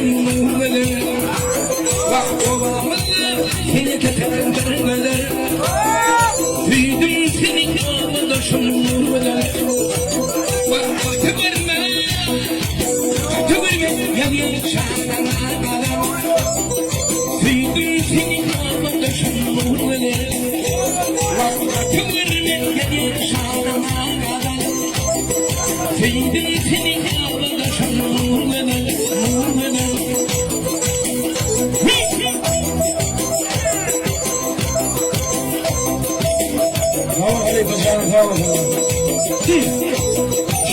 şumurlar Bak babamın seni ketendirmeler Büyüdüm senin ağında şumurlar Bak katı verme Yanıyor şanana kadar Büyüdüm senin ağında şumurlar Bak katı verme yanıyor şanana kadar Büyüdüm senin ağında şumurlar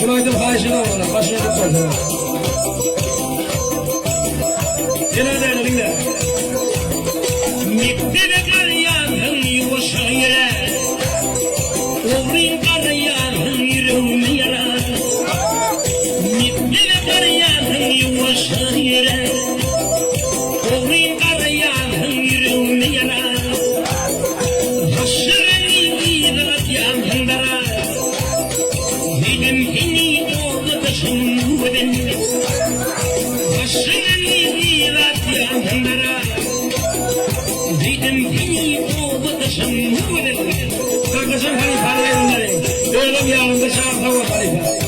Şuraydı fahişine var, başına tutmadı. Yine de elinde. Miktir kar yağın yuvuşa yere, Oğrin kar yağın yüreğimi yarar. Miktir kar yağın yuvuşa yere, Oğrin kar yağın yüreğimi yarar. Haşırını giyirat yağınlara, Benim hini oldu taşınmadım Haşırını giyirat yağınlara, Benim hini oldu taşınmadım Kakasın halife yayınları, Öğlem yağında şahı hava halife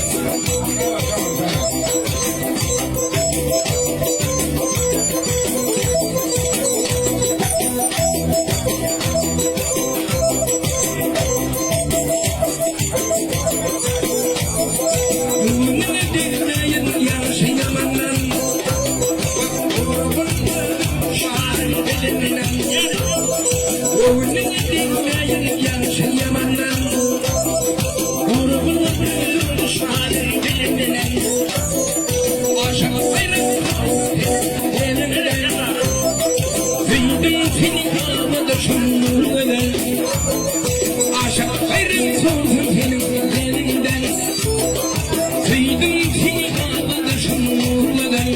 Aşağı gayrı sordum senin elinden Kıydım seni ağladı şumurladan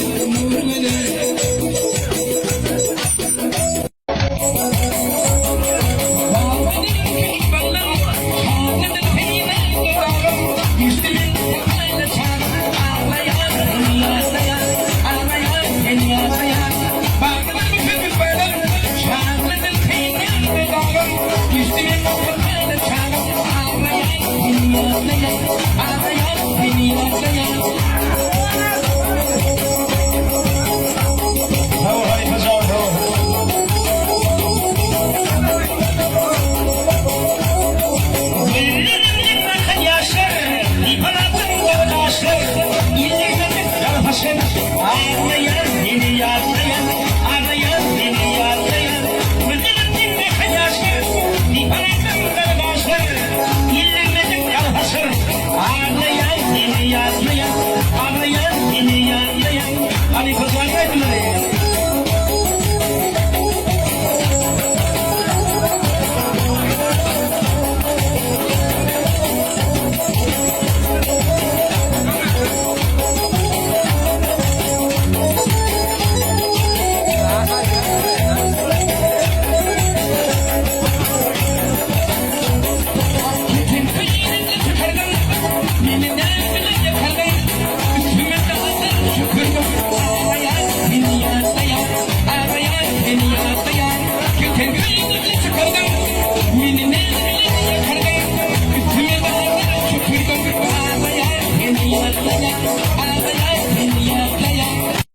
Minine